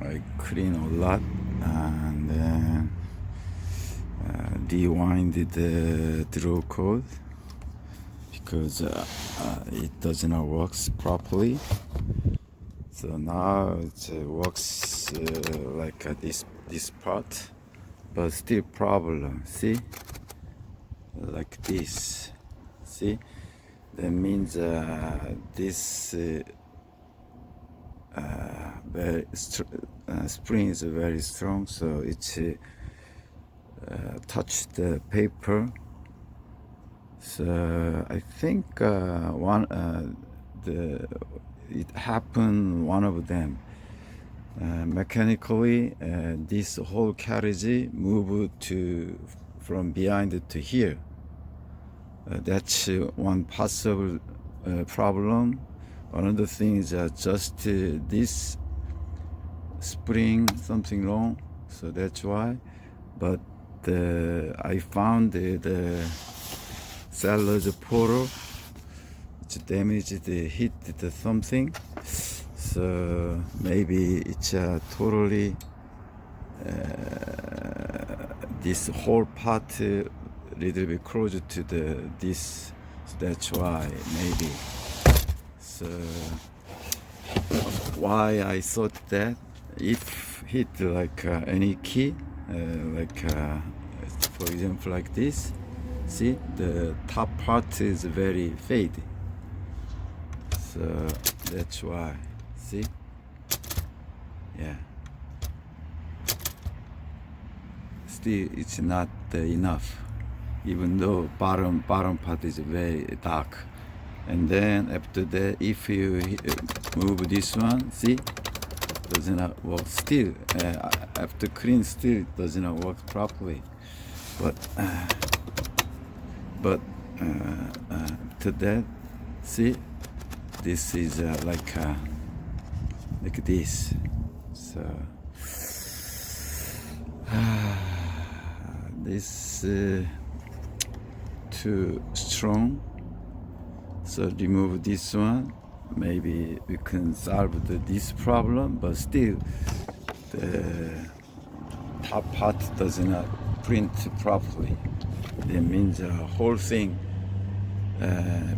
I clean a lot and then rewind the draw code because it does not work properly. So now it works like this part, but still problem. See, like this. See, that means this spring is very strong, so it's touched the paper. So I think it happened one of them. Mechanically, this whole carriage moved from behind to here. That's one possible problem. Another thing is just this spring something wrong, so that's why. But I found the seller's portal. It's damaged, hit something. So maybe it's totally this whole part little bit closer to this. So that's why maybe. So why I thought that if hit like any key, for example like this, see the top part is very faded. So that's why. See? Yeah. Still, it's not enough, even though bottom part is very dark. And then after that, if you move this one, see, does not work. Still, after clean, still does not work properly. But after that, see, this is like this. So this too strong. So remove this one. Maybe we can solve this problem, but still the top part does not print properly. That means the whole thing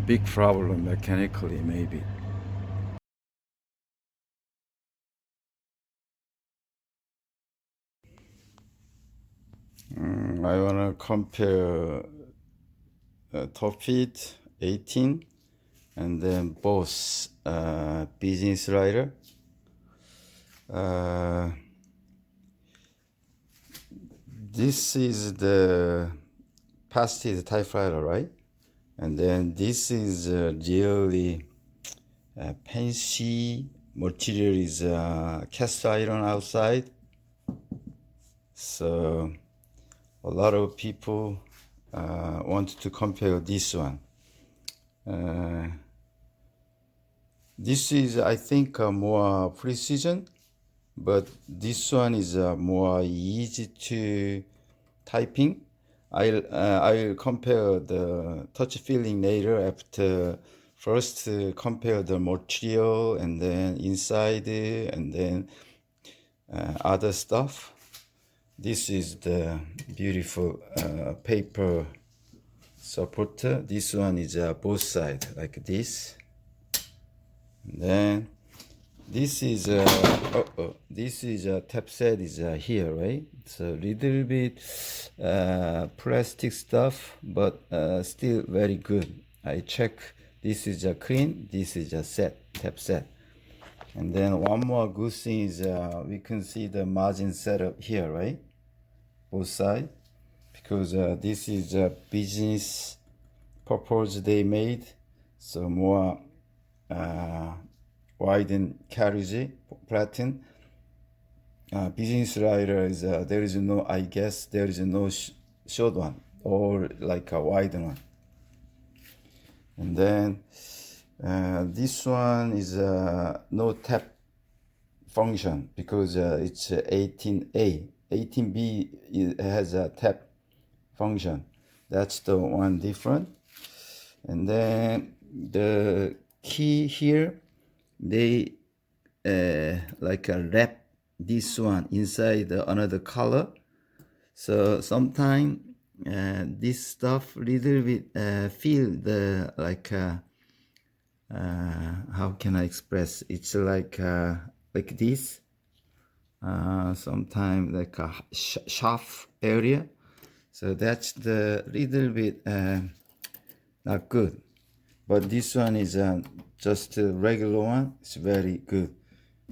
big problem mechanically maybe. I want to compare Torpedo 18 and then Voss Business-Riter. This is the past is Typewriter, right? And then this is really fancy material is cast iron outside. So a lot of people want to compare this one. This is, I think, more precision, but this one is more easy to typing. I'll compare the touch feeling later after first compare the material and then inside and then other stuff. This is the beautiful paper supporter. This one is both sides like this. And then this is this is tap set is here, right? It's a little bit plastic stuff, but still very good. I check. This is a clean. This is a set tap set. And then one more good thing is we can see the margin setup here, right? Both sides, because this is a business purpose they made, so more widen carriage pattern. Business-Riter is there is no, I guess there is no short one or like a wide one. And then this one is no tap function because it's 18A. 18B has a tap function. That's the one different. And then the key here, they like a wrap this one inside another color. So sometimes this stuff little bit feel the like how can I express? It's like this. Sometimes like a sharp area. So that's the little bit not good. But this one is just a regular one. It's very good.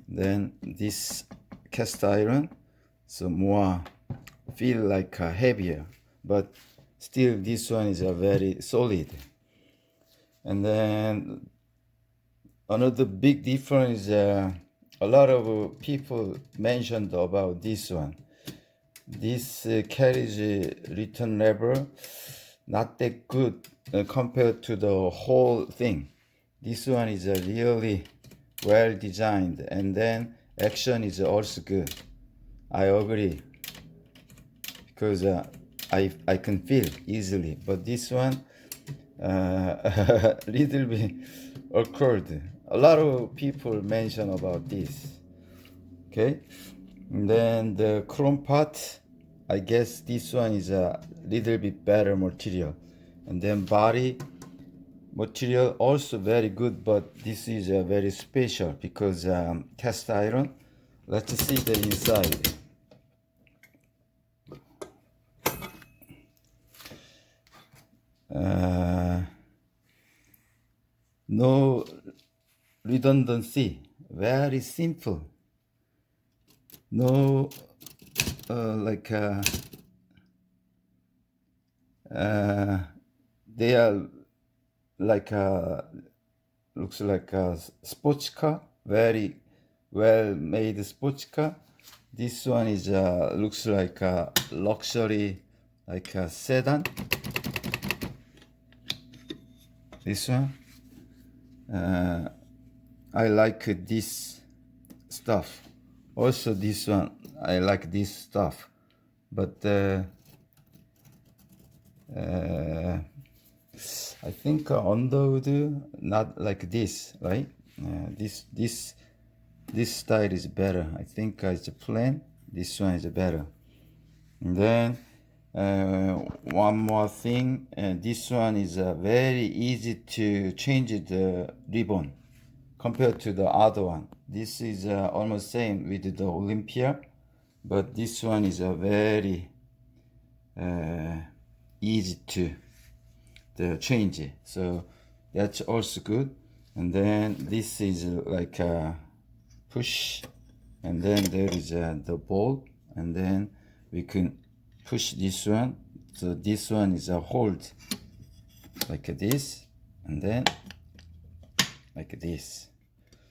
Then this cast iron, so more feel like heavier, but still this one is very solid. And then another big difference is a lot of people mentioned about this one. This carriage return lever not that good compared to the whole thing. This one is really well designed, and then action is also good. I agree, because I can feel easily, but this one little bit awkward. A lot of people mention about this. Okay, and then the chrome part, I guess this one is a little bit better material, and then body material also very good, but this is very special because cast iron. Let's see the inside. No redundancy, very simple. No like they are like looks like a sports car, very well made sports car. This one is looks like a luxury, like a sedan. This one I like this stuff. Also this one I like this stuff, but I think underwood not like this, right? This style is better. I think it's plain. This one is better. And then one more thing. This one is very easy to change the ribbon compared to the other one. This is almost same with the Olympia, but this one is very easy to change it. So that's also good. And then this is like a push, and then there is the ball, and then we can push this one. So this one is a hold like this, and then like this.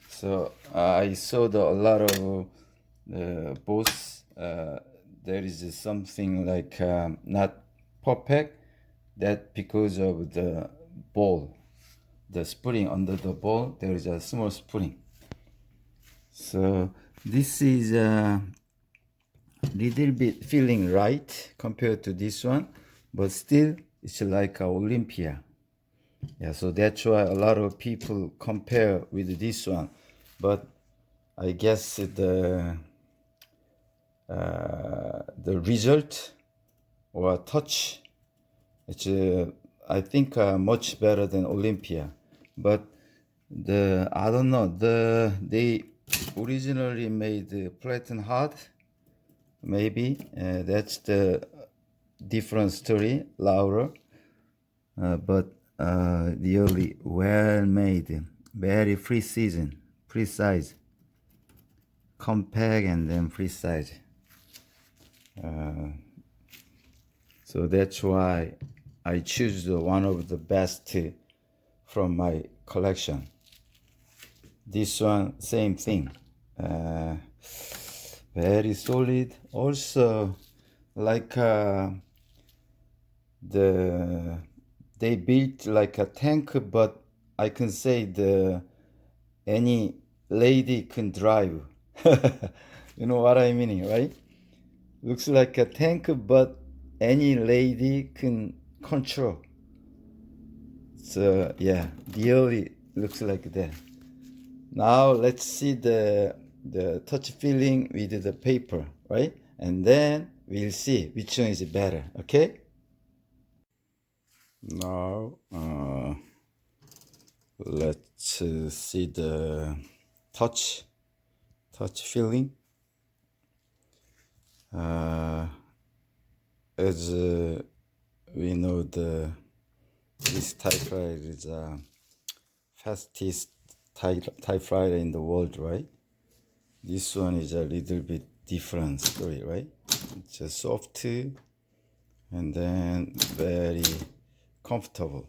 So I saw a lot of Voss. There is something like not perfect. That because of the ball, the spring under the ball, there is a small spring. So this is a little bit feeling right compared to this one, but still it's like a Olympia. Yeah, so that's why a lot of people compare with this one. But I guess the result or touch, it's I think much better than Olympia. But I don't know, they originally made platinum hard, maybe that's the different story, Laura. But really well made, very precise, compact, and then precise. So that's why I choose one of the best from my collection. This one, same thing. Very solid. Also, like they built like a tank, but I can say any lady can drive. You know what I mean, right? Looks like a tank, but any lady can control. So yeah, really looks like that. Now let's see the the touch feeling with the paper, right? And then we'll see which one is better, okay? Now, let's see the touch feeling. As we know, this typewriter is the fastest typewriter in the world, right? This one is a little bit different story, right? It's a soft and then very comfortable.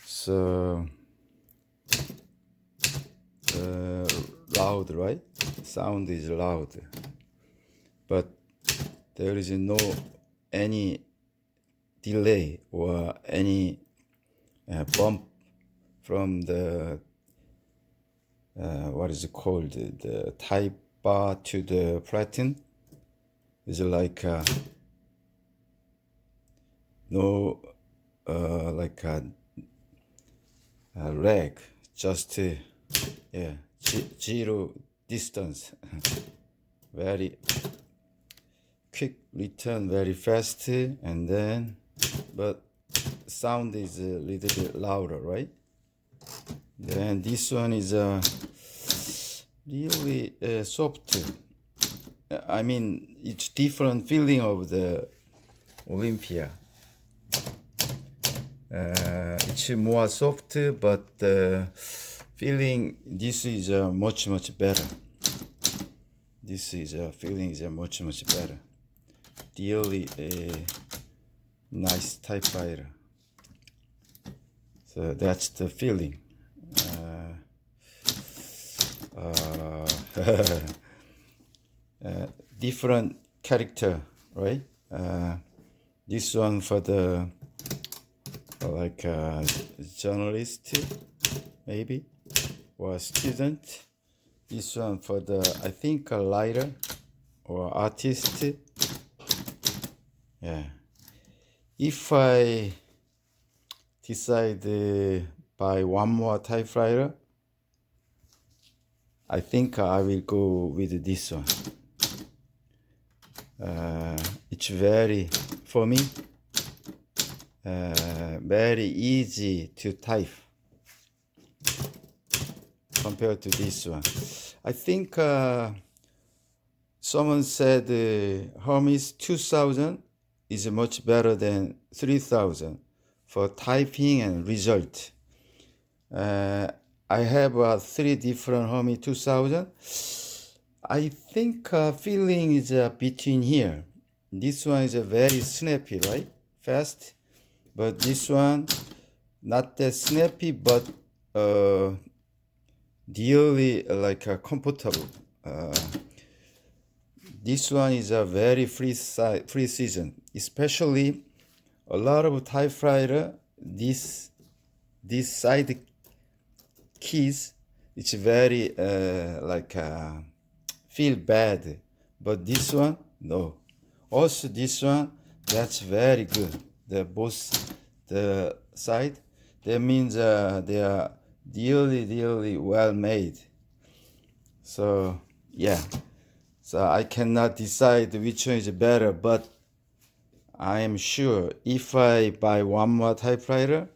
So loud, right? Sound is loud, but there is no any delay or any bump from the what is it called, the type bar to the platen. It's like no like a lag, just zero distance. Very quick return, very fast, and then but sound is a little bit louder, right? Then this one is really soft. I mean, it's different feeling of the Olympia. It's more soft, but the feeling, this is much better. This is feeling is much better. Really nice typewriter. So that's the feeling. Different character, right? This one for the like journalist, maybe, or student. This one for the, I think, a writer or artist. Yeah. If I decide buy one more typewriter, I think I will go with this one. It's very, for me, very easy to type compared to this one. I think someone said Hermes 2000 is much better than 3000 for typing and result. I have 3 different Hermes 2000. I think feeling is between here. This one is very snappy, right? Fast. But this one, not that snappy, but really like comfortable. This one is a very precision, especially a lot of typewriter. This side keys, it's very like feel bad, but this one no. Also this one, that's very good. The both the side, that means they are really well made. So yeah, so I cannot decide which one is better, but I am sure if I buy one more typewriter,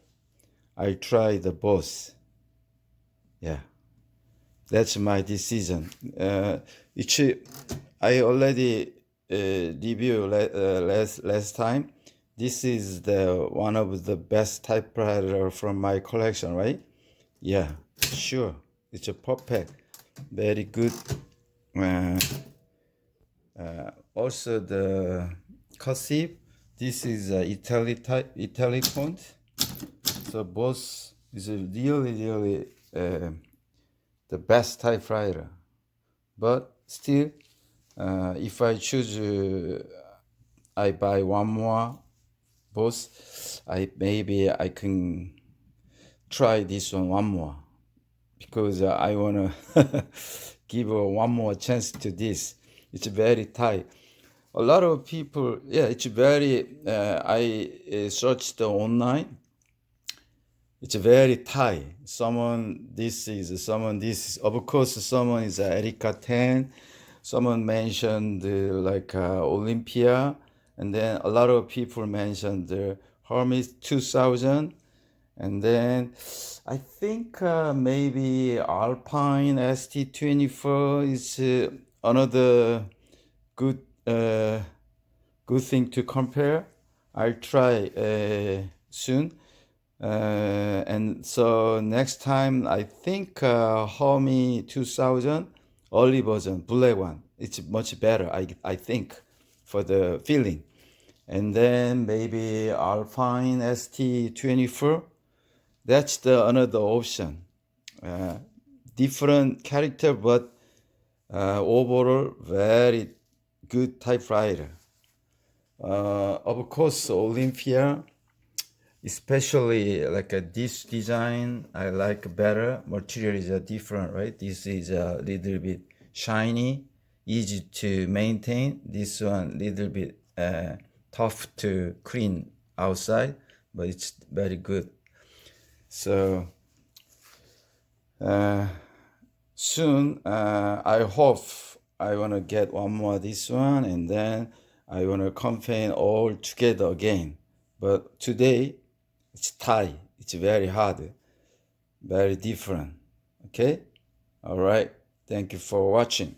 I try the both. Yeah, that's my decision. I already reviewed last time. This is the one of the best typewriter from my collection, right? Yeah, sure. It's a perfect, very good. Also the cursive. This is Italic font. So both is really the best typewriter. But still, if I choose, I buy one more. Both, maybe I can try this one more, because I wanna give one more chance to this. It's very tight. A lot of people, yeah, it's very. I searched online. It's very Thai. This is, of course, someone is Erika Tan. Someone mentioned Olympia. And then a lot of people mentioned the Hermes 2000. And then I think maybe Alpine ST24 is another good good thing to compare. I'll try soon. And so next time, I think Hermes 2000 early version, black one. It's much better, I think, for the feeling. And then maybe Alpine ST24. That's the another option. Different character, but overall very good typewriter. Of course, Olympia, especially this design, I like better. Material is different, right? This is a little bit shiny, easy to maintain. This one little bit tough to clean outside, but it's very good. So soon, I hope I want to get one more this one, and then I want to combine all together again. But today, it's Thai. It's very hard, very different. Okay? All right. Thank you for watching.